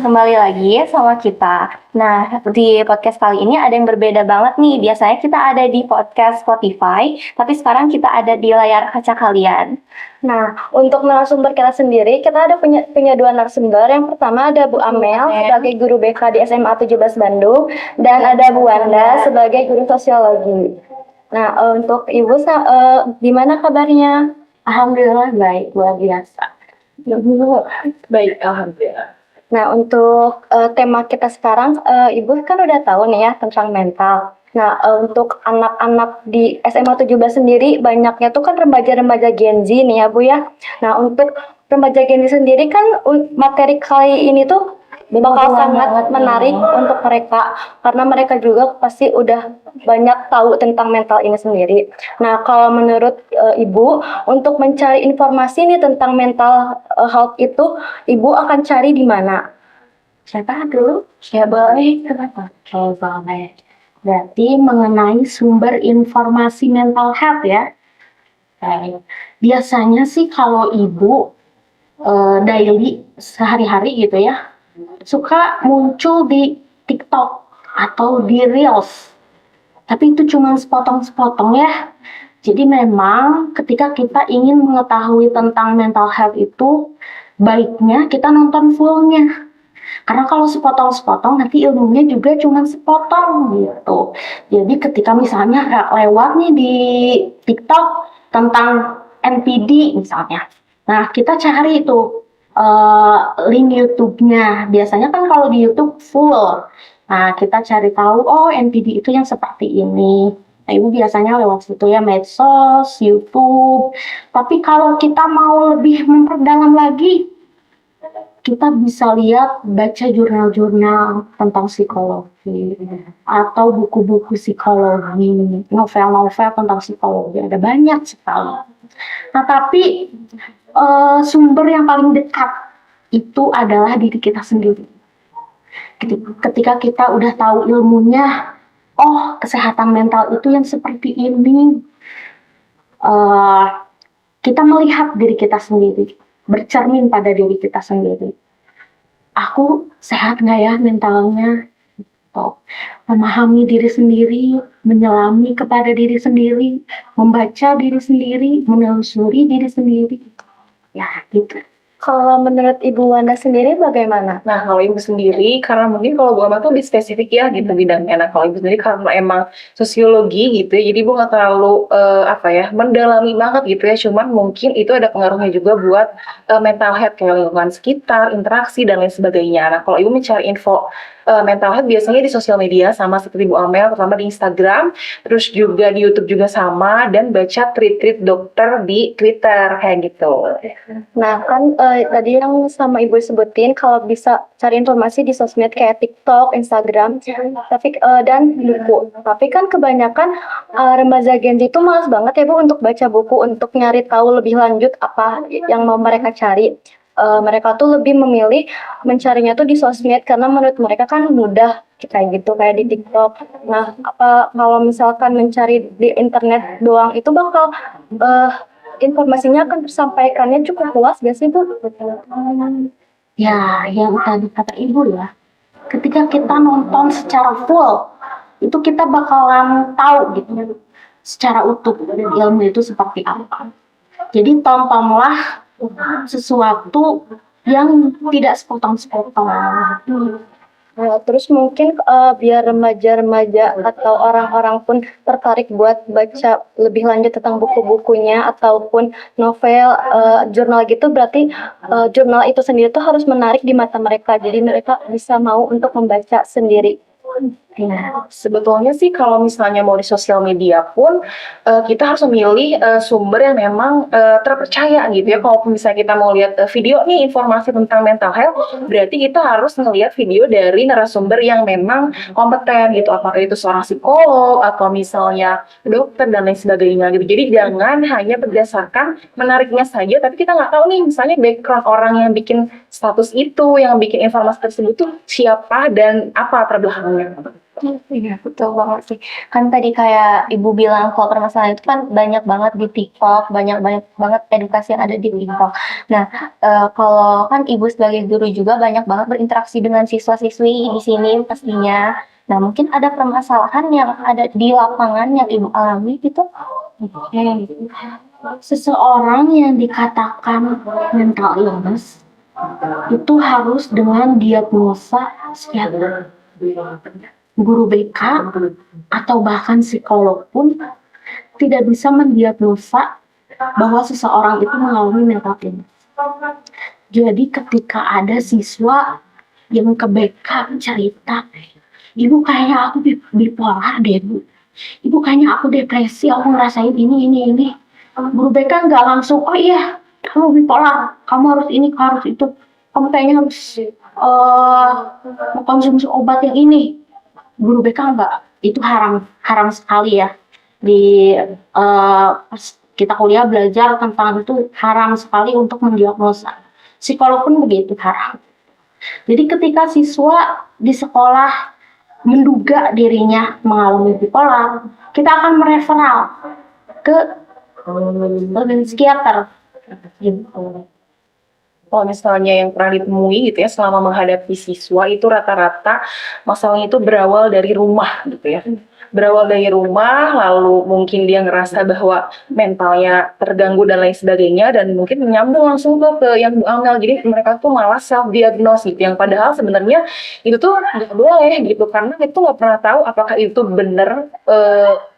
kembali lagi sama kita. Nah, di podcast kali ini ada yang berbeda banget nih. Biasanya kita ada di podcast Spotify, tapi sekarang kita ada di layar kaca kalian. Nah, untuk narasumber kita sendiri, kita ada punya dua narasumber. Yang pertama ada Bu Amel sebagai guru BK di SMA 17 Bandung, dan ada Bu Wanda sebagai guru sosiologi. Nah, untuk Ibu, gimana kabarnya? Alhamdulillah baik, luar biasa. Baik, alhamdulillah. Nah, untuk tema kita sekarang, Ibu kan udah tahu nih ya tentang mental. Nah, untuk anak-anak di SMA 17 sendiri, banyaknya tuh kan remaja-remaja Gen Z nih ya, Bu ya. Nah, untuk remaja Gen Z sendiri kan materi kali ini tuh bakal sangat menarik untuk mereka, karena mereka juga pasti udah banyak tahu tentang mental ini sendiri. Nah, kalau menurut Ibu, untuk mencari informasi nih tentang mental health itu, Ibu akan cari di mana? Siapa dulu? Ya boleh, kenapa? Oh, boleh. Berarti mengenai sumber informasi mental health ya. Biasanya sih kalau Ibu daily sehari-hari gitu ya, suka muncul di TikTok atau di Reels. Tapi itu cuma sepotong-sepotong ya. Jadi memang ketika kita ingin mengetahui tentang mental health itu, baiknya kita nonton fullnya. Karena kalau sepotong-sepotong nanti ilmunya juga cuma sepotong gitu. Jadi ketika misalnya lewat nih di TikTok tentang NPD misalnya. Nah, kita cari itu link YouTube-nya. Biasanya kan kalau di YouTube full. Nah, kita cari tahu, oh NPD itu yang seperti ini. Nah, Ibu biasanya lewat situ ya, medsos, YouTube. Tapi kalau kita mau lebih memperdalam lagi, kita bisa lihat, baca jurnal-jurnal tentang psikologi, atau buku-buku psikologi, novel-novel tentang psikologi. Ada banyak sekali. Nah, tapi sumber yang paling dekat itu adalah diri kita sendiri. Ketika kita udah tahu ilmunya, oh kesehatan mental itu yang seperti ini, kita melihat diri kita sendiri, bercermin pada diri kita sendiri. Aku sehat nggak ya mentalnya? Memahami diri sendiri, menyelami kepada diri sendiri, membaca diri sendiri, menelusuri diri sendiri. Ya, gitu. Kalau menurut Ibu Wanda sendiri bagaimana? Nah, kalau Ibu sendiri, karena mungkin kalau Bu Amel tuh lebih spesifik ya gitu bidangnya. Nah, kalau Ibu sendiri karena emang sosiologi gitu ya, jadi Ibu nggak terlalu mendalami banget gitu ya. Cuman mungkin itu ada pengaruhnya juga buat mental health kayak lingkungan sekitar, interaksi dan lain sebagainya. Nah, kalau Ibu mencari info mental health biasanya di sosial media sama seperti Bu Amel, pertama di Instagram, terus juga di YouTube juga sama, dan baca tweet-tweet dokter di Twitter kayak gitu. Nah, kan tadi yang sama Ibu sebutin kalau bisa cari informasi di sosmed kayak TikTok, Instagram, tapi dan buku. Tapi kan kebanyakan remaja Gen Z itu malas banget ya Bu untuk baca buku, untuk nyari tahu lebih lanjut apa yang mau mereka cari. Mereka tuh lebih memilih mencarinya tuh di sosmed karena menurut mereka kan mudah kayak gitu, kayak di TikTok. Nah, apa kalau misalkan mencari di internet doang itu bakal informasinya akan tersampaikannya cukup luas gak sih Bu? Ya, yang tadi kata Ibu ya, ketika kita nonton secara full, itu kita bakalan tahu gitu secara utuh ilmu itu seperti apa. Jadi tontonlah sesuatu yang tidak sepotong-sepotong. Terus mungkin biar remaja-remaja atau orang-orang pun tertarik buat baca lebih lanjut tentang buku-bukunya ataupun novel, jurnal gitu, berarti jurnal itu sendiri tuh harus menarik di mata mereka. Jadi mereka bisa mau untuk membaca sendiri. Nah, sebetulnya sih kalau misalnya mau di sosial media pun kita harus memilih sumber yang memang terpercaya gitu ya. Kalau misalnya kita mau lihat video nih informasi tentang mental health, berarti kita harus melihat video dari narasumber yang memang kompeten gitu. Apakah itu seorang psikolog atau misalnya dokter dan lain sebagainya gitu. Jadi jangan hanya berdasarkan menariknya saja, tapi kita nggak tahu nih misalnya background orang yang bikin status itu, yang bikin informasi tersebut tuh siapa dan apa terbelakangnya. Iya, betul banget sih. Kan tadi kayak Ibu bilang kalau permasalahan itu kan banyak banget di TikTok, banyak banyak banget edukasi yang ada di TikTok. Nah, kalau kan Ibu sebagai guru juga banyak banget berinteraksi dengan siswa-siswi di sini pastinya. Nah, mungkin ada permasalahan yang ada di lapangan yang Ibu alami gitu? Oke. Seseorang yang dikatakan mental illness itu harus dengan diagnosa psikiater. Guru BK atau bahkan psikolog pun tidak bisa mendiagnosa bahwa seseorang itu mengalami mental illness. Jadi ketika ada siswa yang ke BK cerita, ibu kayaknya aku bipolar deh bu. Ibu kayaknya aku depresi, aku ngerasain ini. Guru BK nggak langsung, oh iya, kamu bipolar, kamu harus ini, kamu harus itu. Kamu kayaknya harus mengkonsumsi obat yang ini. Guru BK enggak, itu haram sekali ya. Di pas kita kuliah belajar tentang itu haram sekali untuk mendiagnosa. Psikolog pun begitu haram. Jadi ketika siswa di sekolah menduga dirinya mengalami bipolar, kita akan mereferal ke psikiater. Gitu. Kalau misalnya yang pernah ditemui gitu ya selama menghadapi siswa itu rata-rata masalahnya itu berawal dari rumah gitu ya. Berawal dari rumah, lalu mungkin dia ngerasa bahwa mentalnya terganggu dan lain sebagainya, dan mungkin menyambung langsung tuh ke yang Bu Amel. Jadi mereka tuh malah self-diagnose gitu, yang padahal sebenarnya itu tuh nggak boleh gitu, karena itu nggak pernah tahu apakah itu benar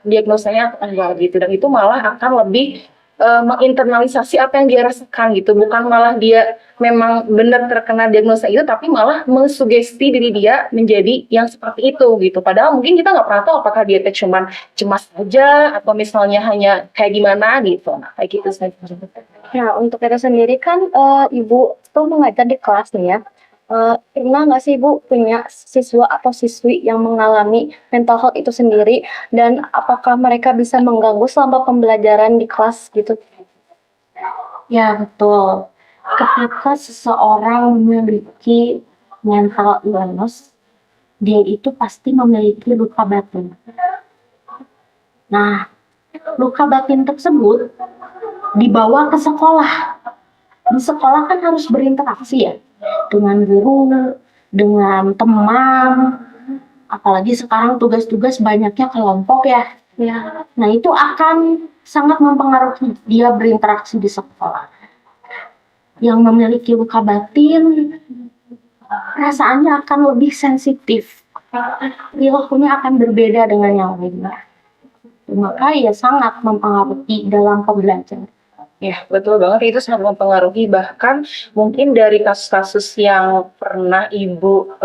diagnosanya atau enggak gitu, dan itu malah akan lebih menginternalisasi apa yang dia rasakan gitu, bukan malah dia memang benar terkena diagnosa itu, tapi malah mensugesti diri dia menjadi yang seperti itu gitu. Padahal mungkin kita nggak pernah tahu apakah dia cuma cemas saja atau misalnya hanya kayak gimana gitu. Nah, kayak gitu saja. Ya, untuk itu sendiri kan Ibu tuh mengajar di kelas nih ya. Pernah nggak sih Ibu punya siswa atau siswi yang mengalami mental health itu sendiri, dan apakah mereka bisa mengganggu selama pembelajaran di kelas gitu? Ya betul. Ketika seseorang memiliki mental illness, dia itu pasti memiliki luka batin. Nah, luka batin tersebut dibawa ke sekolah. Di sekolah kan harus berinteraksi ya dengan guru, dengan teman, apalagi sekarang tugas-tugas banyaknya kelompok ya. Nah itu akan sangat mempengaruhi dia berinteraksi di sekolah. Yang memiliki luka batin perasaannya akan lebih sensitif, perilakunya akan berbeda dengan yang lainnya. Maka ya sangat mempengaruhi dalam pembelajaran. Ya, betul banget, itu sangat mempengaruhi. Bahkan mungkin dari kasus-kasus yang pernah Ibu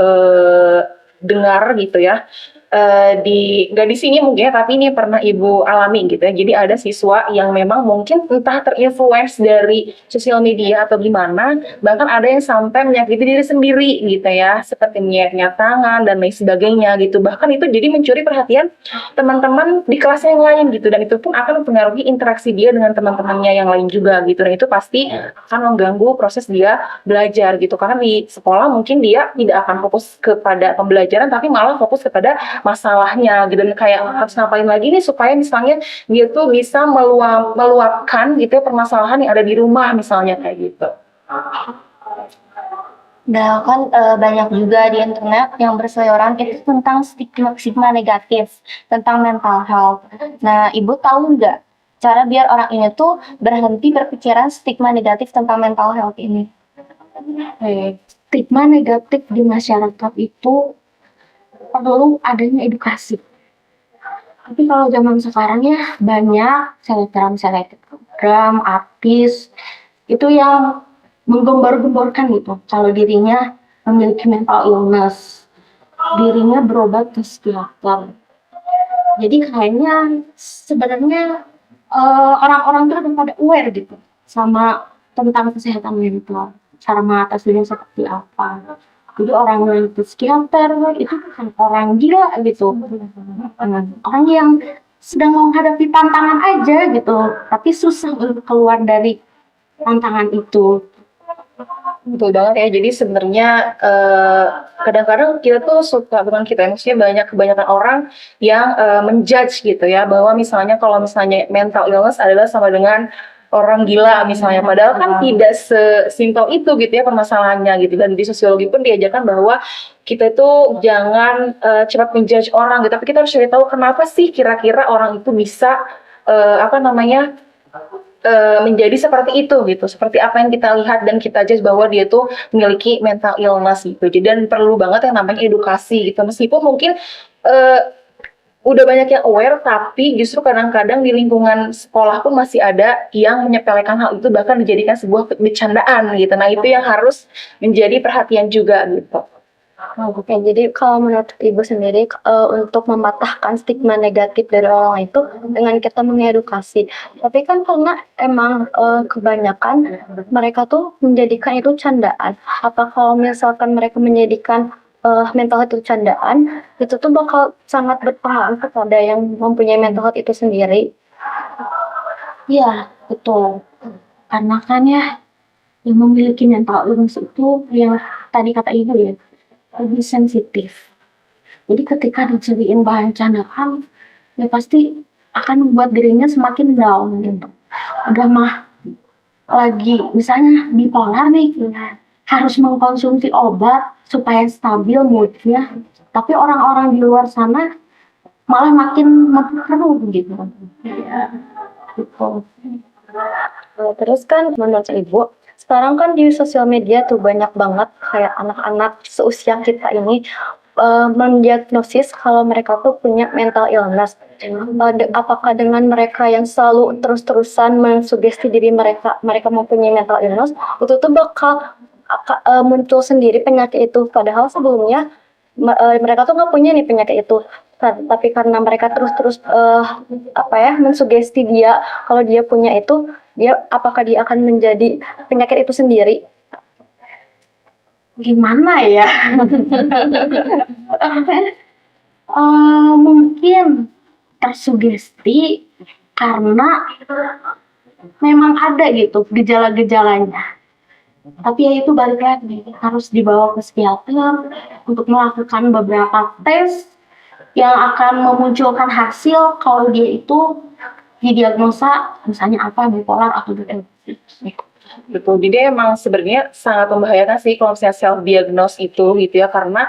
dengar gitu ya, nggak di sini mungkin ya, tapi ini pernah Ibu alami gitu ya. Jadi ada siswa yang memang mungkin entah terinfluence dari sosial media atau gimana, bahkan ada yang sampai menyakiti diri sendiri gitu ya, seperti menyayat tangan dan lain sebagainya gitu. Bahkan itu jadi mencuri perhatian teman-teman di kelas yang lain gitu, dan itu pun akan mempengaruhi interaksi dia dengan teman-temannya yang lain juga gitu, dan itu pasti akan mengganggu proses dia belajar gitu, karena di sekolah mungkin dia tidak akan fokus kepada pembelajaran tapi malah fokus kepada masalahnya gitu, dan kayak harus ngapain lagi nih supaya misalnya dia tuh bisa meluapkan gitu ya permasalahan yang ada di rumah misalnya kayak gitu. Nah, kan banyak juga di internet yang berseliweran itu tentang stigma negatif tentang mental health. Nah, Ibu tahu nggak cara biar orang ini tuh berhenti berpikiran stigma negatif tentang mental health ini? Stigma negatif di masyarakat itu perlu adanya edukasi. Tapi kalau zaman sekarang ya banyak selebgram, artis itu yang menggembar-gemborkan gitu kalau dirinya memiliki mental illness, dirinya berobat ke psikiater. Jadi kayaknya sebenarnya orang-orang itu udah pada aware gitu sama tentang kesehatan mental, cara mengatasinya seperti apa. Jadi orang yang ke psikiater itu bukan orang gila gitu, orang yang sedang menghadapi tantangan aja gitu, tapi susah untuk keluar dari tantangan itu. Betul banget ya. Jadi sebenarnya kadang-kadang kita tuh suka, bukan kita, maksudnya kebanyakan orang yang menjudge gitu ya, bahwa misalnya kalau misalnya mental illness adalah sama dengan orang gila misalnya. Padahal kan tidak sesimpel itu gitu ya permasalahannya gitu. Dan di sosiologi pun diajarkan bahwa kita itu jangan cepat menjudge orang gitu, tapi kita harus cari tahu kenapa sih kira-kira orang itu bisa apa namanya menjadi seperti itu gitu, seperti apa yang kita lihat dan kita judge bahwa dia tuh memiliki mental illness gitu. Jadi dan perlu banget yang namanya edukasi gitu, meskipun mungkin eh, udah banyak yang aware, tapi justru kadang-kadang di lingkungan sekolah pun masih ada yang menyepelekan hal itu, bahkan dijadikan sebuah bercandaan gitu. Nah itu yang harus menjadi perhatian juga gitu. Oke, jadi kalau menurut Ibu sendiri untuk mematahkan stigma negatif dari orang itu dengan kita mengedukasi. Tapi kan karena emang kebanyakan mereka tuh menjadikan itu candaan. Apa kalau misalkan mereka menjadikan mental health itu candaan, itu tuh bakal sangat berpengaruh kepada yang mempunyai mental health itu sendiri. Iya, betul. Karena kan ya, yang memiliki mental illness itu yang tadi kata ibu ya, lebih sensitif. Jadi ketika dijadiin bahan candaan, ya pasti akan membuat dirinya semakin down gitu. Udah mah lagi misalnya bipolar nih, harus mengkonsumsi obat supaya stabil moodnya. Tapi orang-orang di luar sana malah makin memperkeruh gitu. Ya, gitu. Terus kan menurut Ibu, sekarang kan di sosial media tuh banyak banget kayak anak-anak seusia kita ini mendiagnosis kalau mereka tuh punya mental illness. Apakah dengan mereka yang selalu terus-terusan mensugesti diri mereka mempunyai mental illness, itu tuh bakal muncul sendiri penyakit itu. Padahal sebelumnya mereka tuh nggak punya nih penyakit itu. Tapi karena mereka terus-terus mensugesti dia kalau dia punya itu, apakah dia akan menjadi penyakit itu sendiri? Gimana ya? Mungkin tersugesti karena memang ada gitu gejala-gejalanya. Tapi ya itu balik lagi, harus dibawa ke psikiater untuk melakukan beberapa tes yang akan memunculkan hasil kalau dia itu didiagnosa misalnya apa, bipolar atau depresi. Betul, jadi emang sebenarnya sangat membahayakan sih kalau misalnya self-diagnose itu gitu ya, karena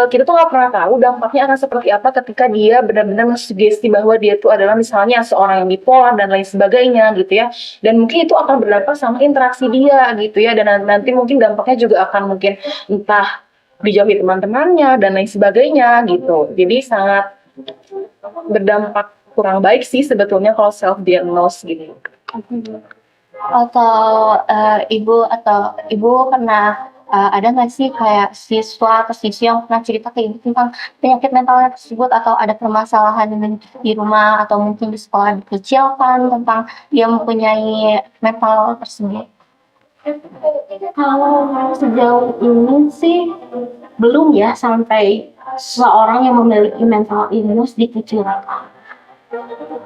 kita tuh nggak pernah tahu dampaknya akan seperti apa ketika dia benar-benar mensugesti bahwa dia tuh adalah misalnya seorang yang bipolar dan lain sebagainya gitu ya, dan mungkin itu akan berdampak sama interaksi dia gitu ya, dan nanti mungkin dampaknya juga akan mungkin entah dijauhi teman-temannya dan lain sebagainya gitu, jadi sangat berdampak kurang baik sih sebetulnya kalau self-diagnose gitu. Atau ibu pernah ada nggak sih kayak siswa atau siswi yang pernah cerita ke ibu tentang penyakit mentalnya tersebut, atau ada permasalahan di rumah atau mungkin di sekolah dikecilkan tentang dia mempunyai mental tersebut? Kalau sejauh ini sih belum ya sampai seseorang yang memiliki mental illness dikucilkan.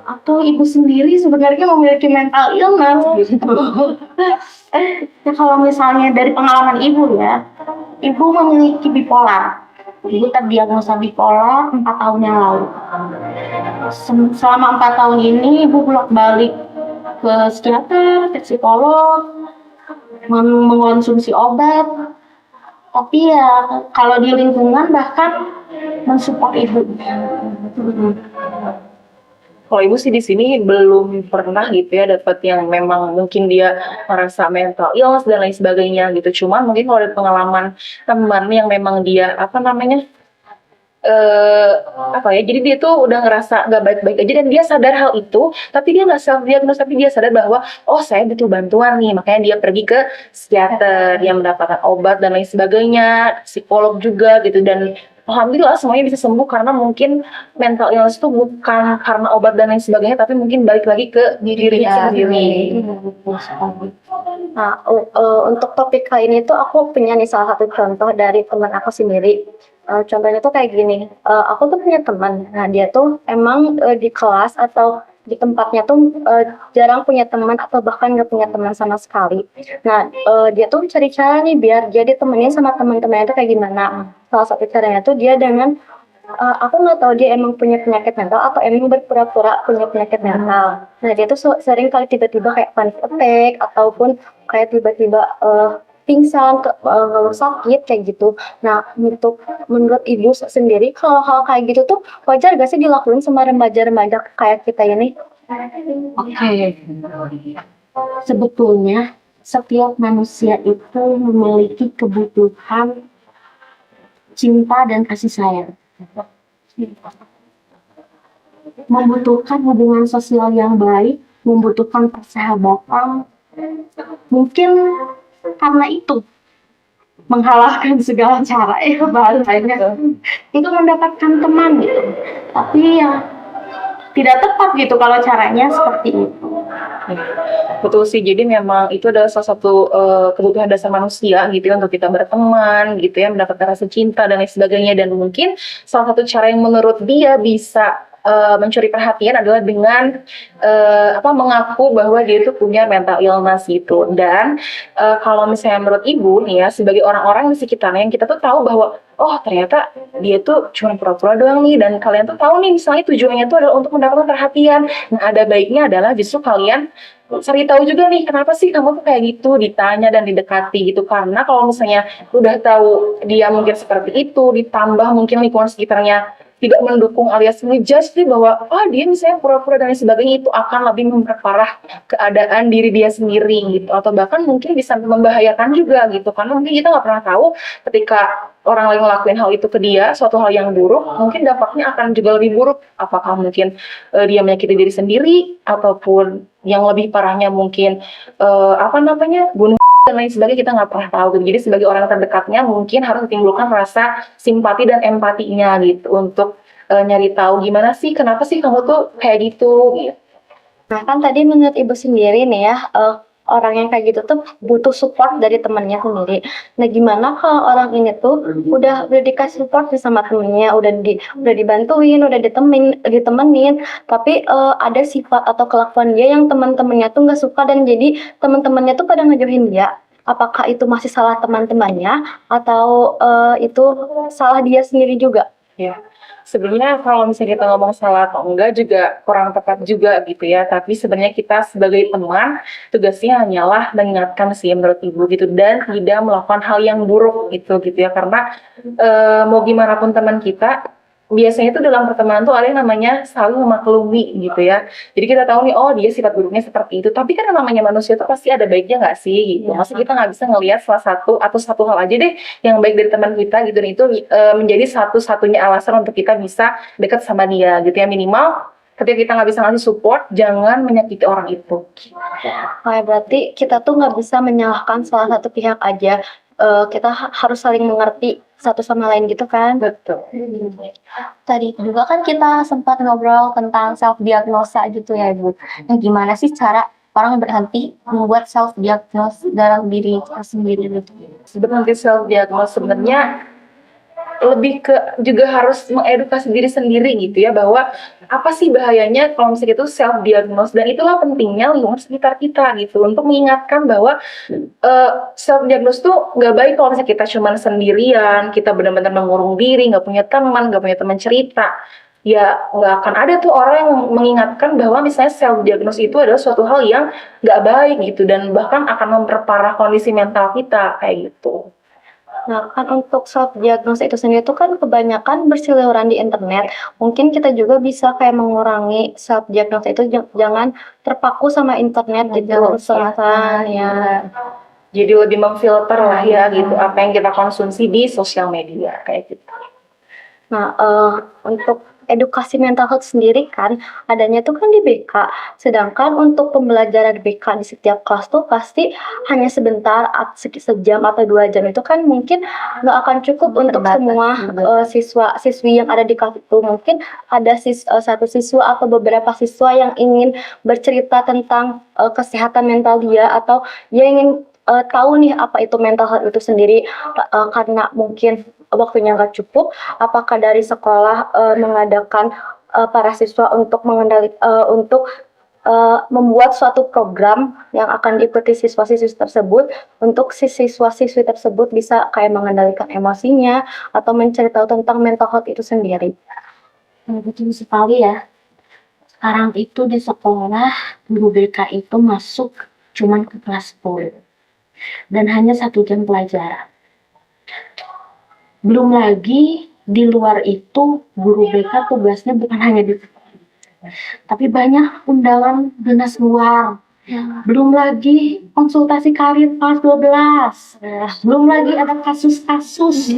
Atau ibu sendiri sebenarnya memiliki mental illness gitu. Ya kalau misalnya dari pengalaman ibu ya, ibu memiliki bipolar. Ibu terdiagnosa bipolar 4 tahun yang lalu. Selama 4 tahun ini ibu bolak-balik ke psikiater, ke psikolog, mengonsumsi obat. Tapi ya kalau di lingkungan bahkan mensupport ibu. Kalau ibu sih di sini belum pernah gitu ya dapat yang memang mungkin dia merasa mental illness dan lain sebagainya gitu. Cuman mungkin kalau ada pengalaman teman yang memang dia jadi dia tuh udah ngerasa nggak baik-baik aja dan dia sadar hal itu, tapi dia nggak self diagnose, tapi dia sadar bahwa oh saya butuh bantuan nih, makanya dia pergi ke psikiater yang mendapatkan obat dan lain sebagainya, psikolog juga gitu, dan alhamdulillah semuanya bisa sembuh karena mungkin mental illness itu bukan karena obat dan lain sebagainya, tapi mungkin balik lagi ke dirinya sendiri. Nah, untuk topik kali ini tuh aku punya nih salah satu contoh dari teman aku sendiri. Contohnya tuh kayak gini, aku tuh punya teman, nah dia tuh emang di kelas atau di tempatnya tuh jarang punya teman atau bahkan nggak punya teman sama sekali. Nah, dia tuh cari cara nih biar dia ditemenin sama teman-temannya itu kayak gimana. Salah satu caranya tuh dia dengan aku nggak tahu dia emang punya penyakit mental atau emang berpura-pura punya penyakit mental. Nah, dia tuh sering kali tiba-tiba kayak panic attack ataupun kayak tiba-tiba pingsan, sakit kayak gitu. Nah, menurut ibu sendiri, kalau hal kayak gitu tuh wajar gak sih dilakuin sama remaja-remaja kayak kita ini? Oke. Sebetulnya setiap manusia itu memiliki kebutuhan cinta dan kasih sayang. Membutuhkan hubungan sosial yang baik, membutuhkan persahabatan. Mungkin karena itu menghalalkan segala cara ya bahasanya itu mendapatkan teman gitu. Tapi ya tidak tepat gitu kalau caranya seperti itu. Betul sih, jadi memang itu adalah salah satu kebutuhan dasar manusia gitu ya untuk kita berteman gitu ya, mendapatkan rasa cinta dan lain sebagainya. Dan mungkin salah satu cara yang menurut dia bisa mencuri perhatian adalah dengan mengaku bahwa dia itu punya mental illness gitu. Dan kalau misalnya menurut ibu nih ya, sebagai orang-orang di sekitarnya yang kita tuh tahu bahwa oh ternyata dia tuh cuma pura-pura doang nih, dan kalian tuh tahu nih misalnya tujuannya tuh adalah untuk mendapatkan perhatian. Nah, ada baiknya adalah justru kalian cari tahu juga nih kenapa sih kamu tuh kayak gitu, ditanya dan didekati gitu. Karena kalau misalnya udah tahu dia mungkin seperti itu, ditambah mungkin lingkungan sekitarnya tidak mendukung alias ngejudge nih bahwa dia misalnya pura-pura dan lain sebagainya, itu akan lebih memperparah keadaan diri dia sendiri gitu, atau bahkan mungkin bisa membahayakan juga gitu. Karena mungkin kita nggak pernah tahu ketika orang lain ngelakuin hal itu ke dia, suatu hal yang buruk, mungkin dampaknya akan juga lebih buruk. Apakah mungkin dia menyakiti diri sendiri, ataupun yang lebih parahnya mungkin bunuh dan lain sebagainya, kita nggak pernah tahu gitu. Jadi sebagai orang terdekatnya mungkin harus timbulkan rasa simpati dan empatinya gitu untuk nyari tahu gimana sih, kenapa sih kamu tuh kayak gitu gitu. Nah, kan tadi menurut ibu sendiri nih ya, orang yang kayak gitu tuh butuh support dari temannya sendiri. Nah, gimana kalau orang ini tuh udah dikasih support nih sama temennya, udah dibantuin, udah ditemenin, tapi ada sifat atau kelakuan dia yang teman-temannya tuh nggak suka dan jadi teman-temannya tuh pada ngejauhin dia. Apakah itu masih salah teman-temannya atau itu salah dia sendiri juga? Ya, sebenarnya kalau misalnya kita ngomong salah atau enggak juga kurang tepat juga gitu ya. Tapi sebenarnya kita sebagai teman, tugasnya hanyalah mengingatkan sih menurut ibu gitu, dan tidak melakukan hal yang buruk gitu ya. Karena mau gimana pun teman kita, biasanya itu dalam pertemanan tuh ada yang namanya saling memaklumi gitu ya. Jadi kita tahu nih, oh dia sifat buruknya seperti itu. Tapi kan yang namanya manusia tuh pasti ada baiknya nggak sih gitu. Maksudnya kita nggak bisa ngelihat salah satu atau satu hal aja deh yang baik dari teman kita gitu. Dan itu menjadi satu-satunya alasan untuk kita bisa dekat sama dia gitu ya. Minimal ketika kita nggak bisa ngasih support, jangan menyakiti orang itu. Berarti kita tuh nggak bisa menyalahkan salah satu pihak aja. Kita harus saling mengerti satu sama lain gitu kan. Betul. Tadi juga kan kita sempat ngobrol tentang self diagnosa gitu ya Bu. Nah, gimana sih cara orang berhenti membuat self diagnose dalam diri sendiri gitu? Sebenarnya self diagnose sebenarnya lebih ke juga harus mengedukasi diri sendiri gitu ya, bahwa apa sih bahayanya kalau misalnya itu self diagnose. Dan itulah pentingnya lingkungan sekitar kita gitu untuk mengingatkan bahwa self diagnose tuh nggak baik kalau misalnya kita cuma sendirian, kita benar-benar mengurung diri, nggak punya teman cerita. Ya nggak akan ada tuh orang yang mengingatkan bahwa misalnya self diagnose itu adalah suatu hal yang nggak baik gitu, dan bahkan akan memperparah kondisi mental kita kayak gitu. Nah, kan untuk self diagnosis itu sendiri itu kan kebanyakan berseliweran di internet. Mungkin kita juga bisa kayak mengurangi self diagnosis itu, jangan terpaku sama internet gitu. Ya. Jadi lebih memfilter lah ya gitu apa yang kita konsumsi di sosial media kayak gitu. Nah, untuk edukasi mental health sendiri kan adanya tuh kan di BK. Sedangkan untuk pembelajaran BK di setiap kelas tuh pasti hanya sebentar, sejam atau 2 jam, itu kan mungkin nggak akan cukup untuk semua siswa-siswi yang ada di kelas itu. Mungkin ada satu siswa atau beberapa siswa yang ingin bercerita tentang kesehatan mental dia, atau dia ingin tahu nih apa itu mental health itu sendiri, karena mungkin waktunya nggak cukup. Apakah dari sekolah mengadakan para siswa untuk membuat suatu program yang akan diikuti siswa-siswi tersebut untuk si siswa-siswi tersebut bisa kayak mengendalikan emosinya atau mencari tahu tentang mental health itu sendiri. Betul sekali ya. Sekarang itu di sekolah, guru BK itu masuk cuman ke kelas 10. Dan hanya 1 jam pelajaran. Belum lagi di luar itu, guru BK tugasnya bukan hanya di sekolah. Tapi banyak undangan dinas luar. Belum lagi konsultasi karir kelas 12. Belum lagi ada kasus-kasus.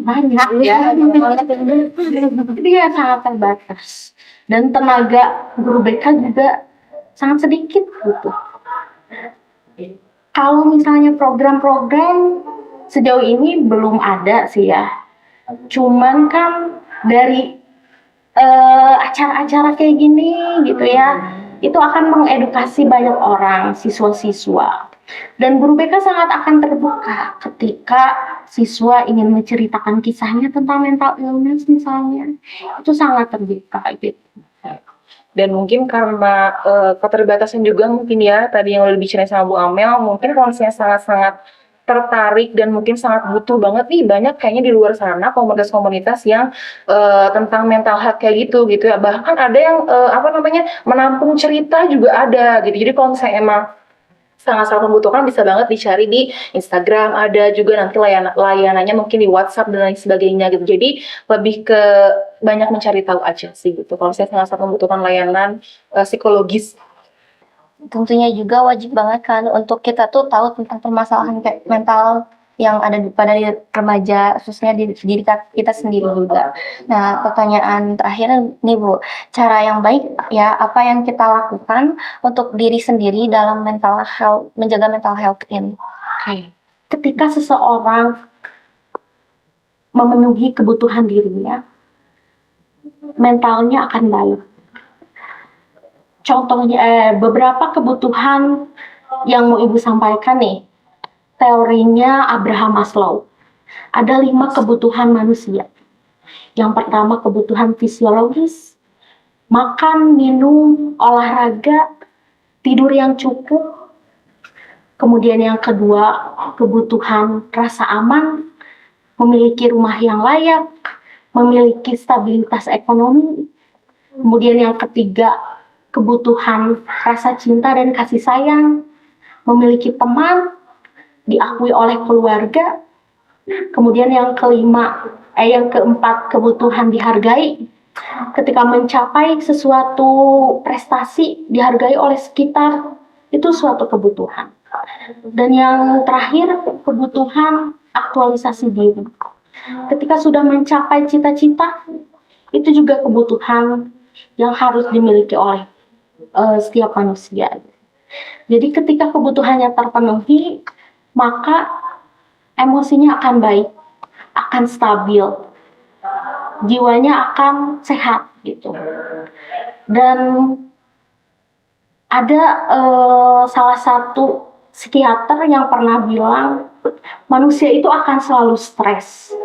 Banyak ya. Jadi ya sangat terbatas. Dan tenaga guru BK juga sangat sedikit gitu. Kalau misalnya program-program sejauh ini belum ada sih ya. Cuman kan dari acara-acara kayak gini gitu ya, itu akan mengedukasi banyak orang, siswa-siswa. Dan guru BK sangat akan terbuka ketika siswa ingin menceritakan kisahnya tentang mental illness misalnya. Itu sangat terbuka gitu. Dan mungkin karena keterbatasan juga mungkin ya, tadi yang udah dibicarain sama Bu Amel, mungkin kalau misalnya sangat-sangat tertarik dan mungkin sangat butuh banget nih, banyak kayaknya di luar sana komunitas-komunitas yang tentang mental health kayak gitu ya. Bahkan ada yang menampung cerita juga ada gitu. Jadi kalau misalnya emang sangat-sangat membutuhkan, bisa banget dicari di Instagram, ada juga nanti layanannya mungkin di WhatsApp dan lain sebagainya gitu. Jadi lebih ke banyak mencari tahu aja sih gitu. Kalau saya sangat-sangat membutuhkan layanan psikologis. Tentunya juga wajib banget kan untuk kita tuh tahu tentang permasalahan kayak mental yang ada pada diri remaja, khususnya di diri kita sendiri juga. Nah, pertanyaan terakhir nih Bu, cara yang baik ya apa yang kita lakukan untuk diri sendiri dalam menjaga mental health ini? Ketika seseorang memenuhi kebutuhan dirinya, mentalnya akan baik. Contohnya, beberapa kebutuhan yang mau Ibu sampaikan nih, teorinya Abraham Maslow. Ada 5 kebutuhan manusia. Yang pertama kebutuhan fisiologis, makan, minum, olahraga, tidur yang cukup. Kemudian yang kedua kebutuhan rasa aman, memiliki rumah yang layak, memiliki stabilitas ekonomi. Kemudian yang ketiga kebutuhan rasa cinta dan kasih sayang, memiliki teman, diakui oleh keluarga. Kemudian yang keempat kebutuhan dihargai. Ketika mencapai sesuatu prestasi, dihargai oleh sekitar, itu suatu kebutuhan. Dan yang terakhir kebutuhan aktualisasi diri. Ketika sudah mencapai cita-cita, itu juga kebutuhan yang harus dimiliki oleh setiap manusia. Jadi ketika kebutuhannya terpenuhi, maka emosinya akan baik, akan stabil, jiwanya akan sehat gitu. Dan ada salah satu psikiater yang pernah bilang manusia itu akan selalu stres.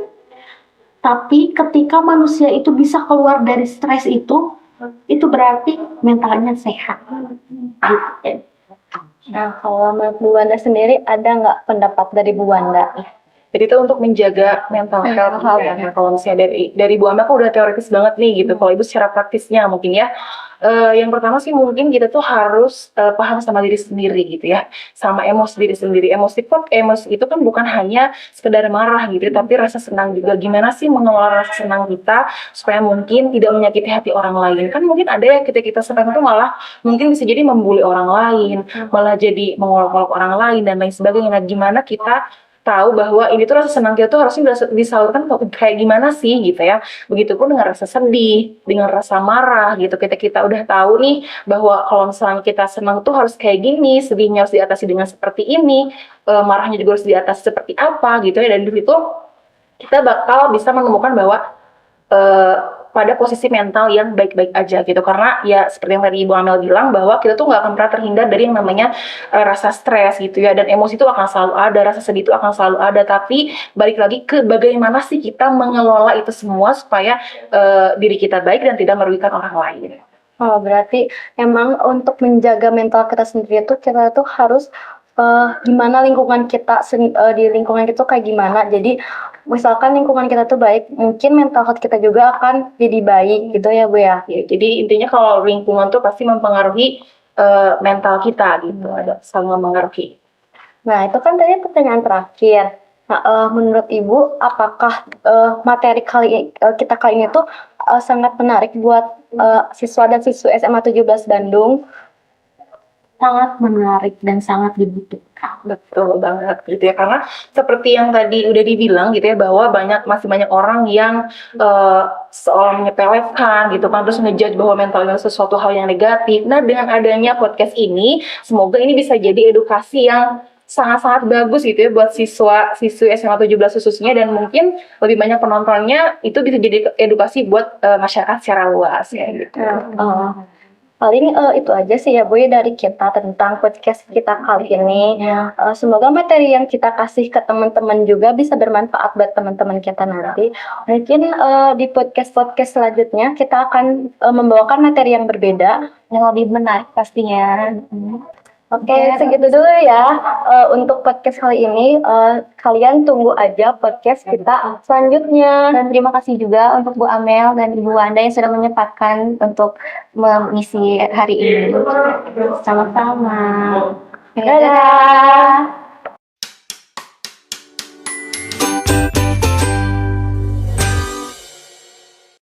Tapi ketika manusia itu bisa keluar dari stres itu berarti mentalnya sehat. Gitu. Nah, kalau menurut Bu Wanda sendiri, ada nggak pendapat dari Bu Wanda? Jadi itu untuk menjaga mental health ya. Nah, kalau misalnya dari Bu Amel kan udah teoritis banget nih gitu. Kalau Ibu secara praktisnya mungkin ya. Yang pertama sih mungkin kita tuh harus paham sama diri sendiri gitu ya. Sama emosi diri sendiri. Emosi itu kan bukan hanya sekedar marah gitu, tapi rasa senang juga. Gimana sih mengelola rasa senang kita supaya mungkin tidak menyakiti hati orang lain. Kan mungkin ada yang kita senang itu malah mungkin bisa jadi membuli orang lain, malah jadi mengolok-olok orang lain dan lain sebagainya. Nah, gimana kita tahu bahwa ini tuh rasa senang kita tuh harusnya disalurkan kayak gimana sih gitu ya. Begitupun dengan rasa sedih, dengan rasa marah gitu. Kita udah tahu nih bahwa kalau misalnya kita senang tuh harus kayak gini, sedihnya harus diatasi dengan seperti ini, marahnya juga harus diatasi seperti apa gitu ya. Dan di situ kita bakal bisa menemukan bahwa eh, pada posisi mental yang baik-baik aja gitu, karena ya seperti yang tadi Ibu Amel bilang bahwa kita tuh nggak akan pernah terhindar dari yang namanya rasa stres gitu ya, dan emosi itu akan selalu ada, rasa sedih itu akan selalu ada, tapi balik lagi ke bagaimana sih kita mengelola itu semua supaya diri kita baik dan tidak merugikan orang lain. Oh, berarti emang untuk menjaga mental kita sendiri tuh kita tuh harus gimana lingkungan kita di lingkungan kita tuh kayak gimana. Jadi misalkan lingkungan kita tuh baik, mungkin mental health kita juga akan jadi baik gitu ya Bu ya. Ya, jadi intinya kalau lingkungan tuh pasti mempengaruhi mental kita gitu, ada sangat mempengaruhi. Nah, itu kan tadi pertanyaan terakhir. Nah, menurut Ibu, apakah materi kita kali ini tuh sangat menarik buat siswa dan siswi SMA 17 Bandung? Sangat menarik dan sangat dibutuhkan. Betul banget gitu ya, karena seperti yang tadi udah dibilang gitu ya, bahwa masih banyak orang yang seolah menyepelekan gitu kan, terus ngejudge bahwa mental illness sesuatu hal yang negatif. Nah, dengan adanya podcast ini, semoga ini bisa jadi edukasi yang sangat-sangat bagus gitu ya buat siswa-siswi SMA 17 khususnya, dan mungkin lebih banyak penontonnya, itu bisa jadi edukasi buat masyarakat secara luas ya gitu. Paling itu aja sih ya Bu ya dari kita tentang podcast kita kali ini. Semoga materi yang kita kasih ke teman-teman juga bisa bermanfaat buat teman-teman kita nanti. Mungkin di podcast-podcast selanjutnya kita akan membawakan materi yang berbeda, yang lebih menarik pastinya. Oke, segitu dulu ya untuk podcast kali ini. Kalian tunggu aja podcast kita selanjutnya. Dan terima kasih juga untuk Bu Amel dan Ibu Wanda yang sudah menyempatkan untuk mengisi hari ini. Sama-sama. Dadah.